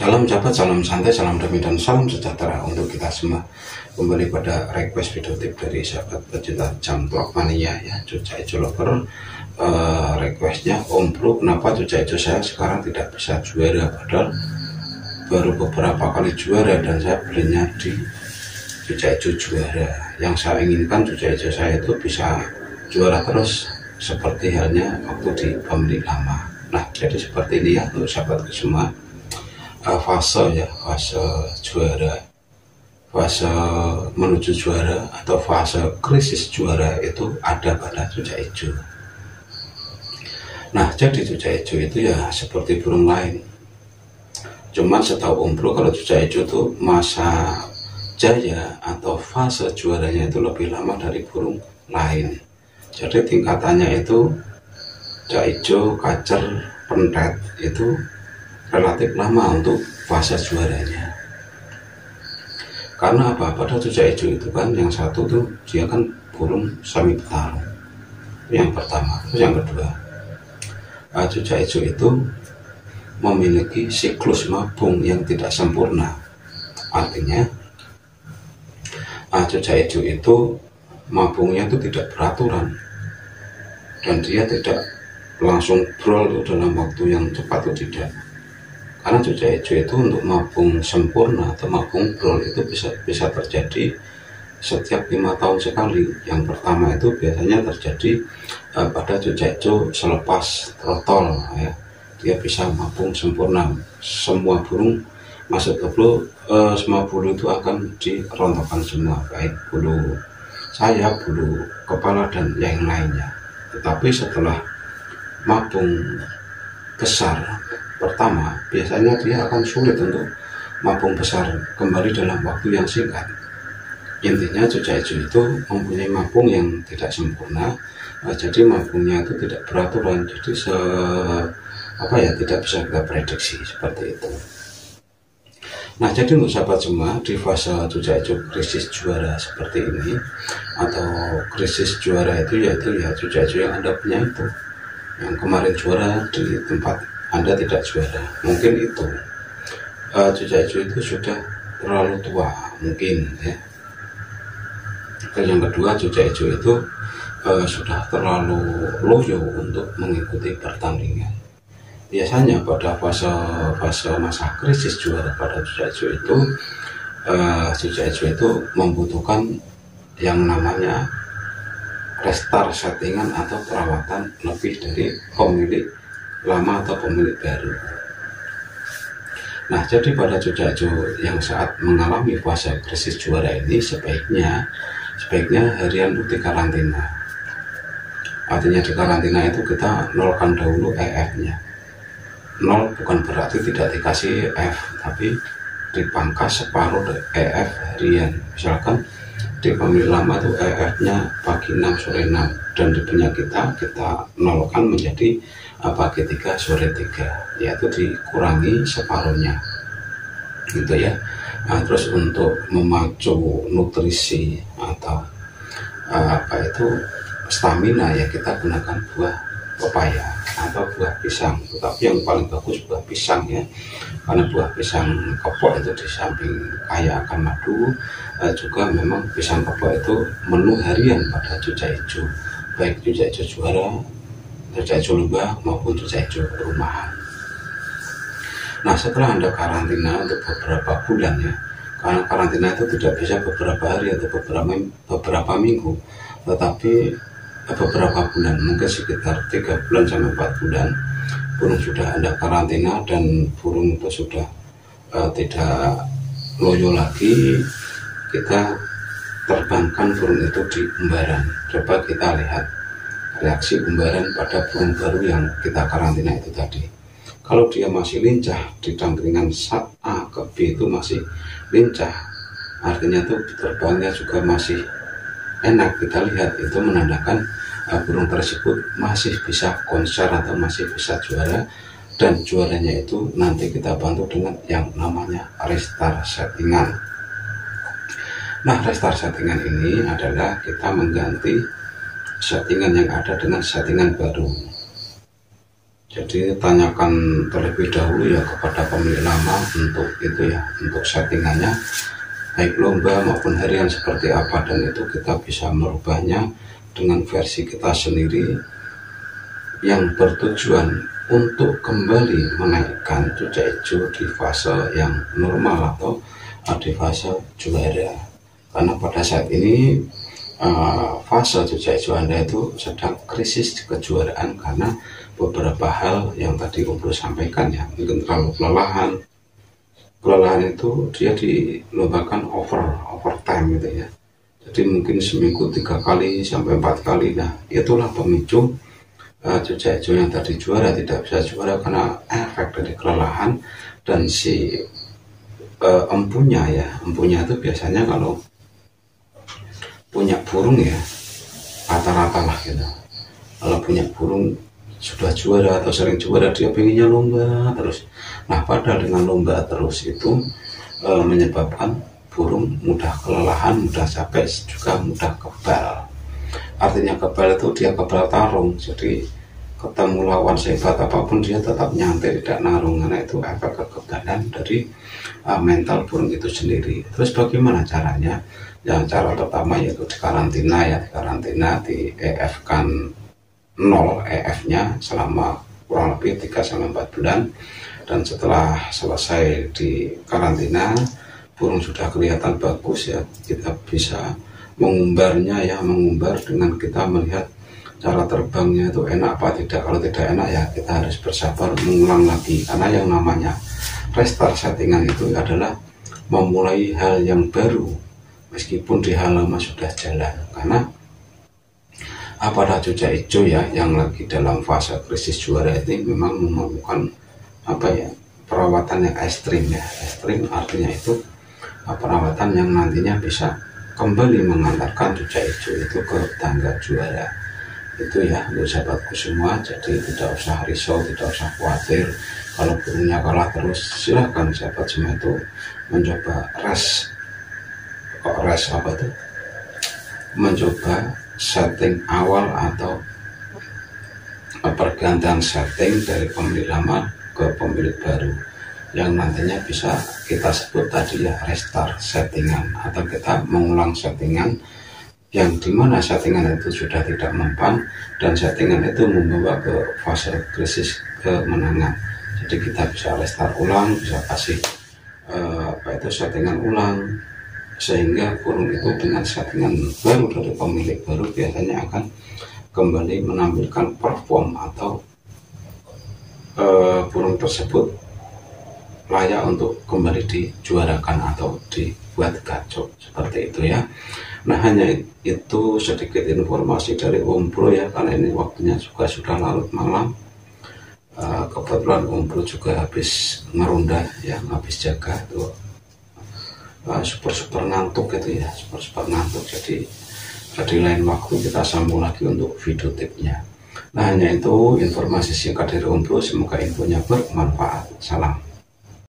Salam sahabat, salam santai, salam damai dan salam sejahtera untuk kita semua. Kembali pada request video tip dari sahabat pecinta Jamplok Mania ya, Cuca Ijo Lover. Requestnya, Om Bro, kenapa Cuca Ijo saya sekarang tidak bisa juara, padahal baru beberapa kali juara dan saya belinya di Cuca Ijo juara. Yang saya inginkan Cuca Ijo saya itu bisa juara terus seperti halnya waktu di pemilik lama. Nah, jadi seperti ini ya untuk sahabat semua. Fase juara, fase menuju juara atau fase krisis juara itu ada pada Cuca Ijo. Nah, jadi Cuca Ijo itu ya seperti burung lain. Cuman setahu Om Bro, kalau Cuca Ijo itu masa jaya atau fase juaranya itu lebih lama dari burung lain. Jadi tingkatannya itu Cuca Ijo, Kacer, Pentet itu relatif lama untuk fase juaranya. Karena apa? Pada Cuca Ijo itu kan yang satu tuh dia kan burung sami petarung. Yang pertama, terus yang kedua, Cuca Ijo itu memiliki siklus mabung yang tidak sempurna. Artinya Cuca Ijo itu mabungnya itu tidak beraturan dan dia tidak langsung brol dalam waktu yang cepat atau tidak. Karena Cuca Ijo itu untuk mabung sempurna atau mabung brol itu bisa terjadi setiap 5 tahun sekali. Yang pertama itu biasanya terjadi pada Cuca Ijo selepas trotol ya. Dia bisa mabung sempurna. Semua burung masuk ke bulu, semua bulu itu akan dirontokkan semua, baik bulu sayap, bulu kepala dan yang lainnya. Tetapi setelah mabung besar pertama, biasanya dia akan sulit untuk mabung besar kembali dalam waktu yang singkat. Intinya Cuca Ijo itu mempunyai mabung yang tidak sempurna, jadi mabungnya itu tidak beraturan, jadi tidak bisa kita prediksi seperti itu. Nah, jadi untuk sahabat semua, di fase Cuca Ijo krisis juara seperti ini atau krisis juara itu yaitu ya Cuca Ijo yang Anda punya itu, yang kemarin juara di tempat Anda tidak juara, mungkin itu Cuca Ijo itu sudah terlalu tua mungkin ya. Dan yang kedua, Cuca Ijo itu sudah terlalu loyo untuk mengikuti pertandingan. Biasanya pada fase masa krisis juara pada Cuca Ijo itu Cuca Ijo itu membutuhkan yang namanya restart settingan atau perawatan lebih dari pemilik lama atau pemilik baru. Nah, jadi pada Cuca Ijo yang saat mengalami fase krisis juara ini sebaiknya harian itu dikarantina. Artinya di karantina itu kita nolkan dahulu EF-nya. Nol bukan berarti tidak dikasih F, tapi dipangkas separuh EF harian. Misalkan di pemilik lama itu EF-nya pagi 6 sore 6, dan di punya kita nolkan menjadi pagi 3 sore 3, yaitu dikurangi separuhnya gitu ya. Nah, terus untuk memacu nutrisi atau stamina ya, kita gunakan buah pepaya atau buah pisang, tetapi yang paling bagus buah pisang ya, karena buah pisang kepok itu di samping kaya akan madu, juga memang pisang kepok itu menu harian pada Cuca Ijo, baik Cuca Ijo juara, Cuca Ijo lomba maupun Cuca Ijo rumahan. Nah, setelah Anda karantina untuk beberapa bulan ya, karena karantina itu tidak bisa beberapa hari atau beberapa minggu, tetapi beberapa bulan, mungkin sekitar 3 bulan sampai 4 bulan burung sudah Anda karantina dan burung itu sudah tidak loyo lagi, kita terbangkan burung itu di umbaran. Coba kita lihat reaksi umbaran pada burung baru yang kita karantina itu tadi. Kalau dia masih lincah di dampingan saat A ke B itu masih lincah, artinya itu terbangnya juga masih enak. Kita lihat itu menandakan burung tersebut masih bisa konser atau masih bisa juara, dan juaranya itu nanti kita bantu dengan yang namanya restart settingan. Nah, restart settingan ini adalah kita mengganti settingan yang ada dengan settingan baru. Jadi tanyakan terlebih dahulu ya kepada pemilik nama untuk itu ya, untuk settingannya baik lomba maupun harian seperti apa, dan itu kita bisa merubahnya dengan versi kita sendiri yang bertujuan untuk kembali menaikkan cucak hijau di fase yang normal atau di fase juara. Karena pada saat ini fase cucak hijau Anda itu sedang krisis kejuaraan karena beberapa hal yang tadi Om Bro sampaikan ya, mungkin terlalu kelelahan itu dia dilombakan overtime gitu ya. Jadi mungkin seminggu 3 kali sampai 4 kali. Nah itulah pemicu cucak hijau yang tadi juara tidak bisa juara karena efek dari kelelahan. Dan si empunya itu biasanya kalau punya burung ya rata-rata lah gitu, kalau punya burung sudah juara atau sering juara dia pengennya lomba terus. Nah padahal dengan lomba terus itu menyebabkan burung mudah kelelahan, mudah capek, juga mudah kebal. Artinya kebal itu dia kebal tarung, jadi ketemu lawan sehebat apapun dia tetap nyantai, tidak narung, karena itu efek kekebalan dari mental burung itu sendiri. Terus bagaimana caranya? Yang cara pertama yaitu di karantina ya, di EF kan 0 EF-nya selama kurang lebih 3-4 bulan. Dan setelah selesai di karantina burung sudah kelihatan bagus ya, kita bisa mengumbarnya ya, mengumbar dengan kita melihat cara terbangnya itu enak apa tidak. Kalau tidak enak ya kita harus bersabar mengulang lagi, karena yang namanya restart settingan itu adalah memulai hal yang baru meskipun di hal lama sudah jalan. Karena pada cucak hijau ya yang lagi dalam fase krisis juara ini memang memerlukan perawatan yang ekstrim ya. Ekstrim artinya itu perawatan yang nantinya bisa kembali mengantarkan cucak hijau itu ke tangga juara. Itu ya untuk sahabatku semua, jadi tidak usah risau, tidak usah khawatir kalau burungnya kalah terus. Silahkan sahabat semua itu mencoba mencoba setting awal atau pergantian setting dari pemilik lama ke pemilik baru yang nantinya bisa kita sebut tadi ya restart settingan, atau kita mengulang settingan yang dimana settingan itu sudah tidak mempan dan settingan itu membawa ke fase krisis kemenangan. Jadi kita bisa restart ulang, bisa kasih settingan ulang, sehingga burung itu dengan settingan baru dari pemilik baru biasanya akan kembali menampilkan perform atau burung tersebut layak untuk kembali dijuarakan atau dibuat gacor seperti itu ya. Nah hanya itu sedikit informasi dari Om Bro ya, karena ini waktunya juga sudah larut malam. Kebetulan Om Bro juga habis ngerunda ya, habis jaga tuh super ngantuk gitu ya, super ngantuk. Jadi lain waktu kita sambung lagi untuk video tipnya. Nah hanya itu informasi singkat dari Om Bro, semoga infonya bermanfaat. Salam.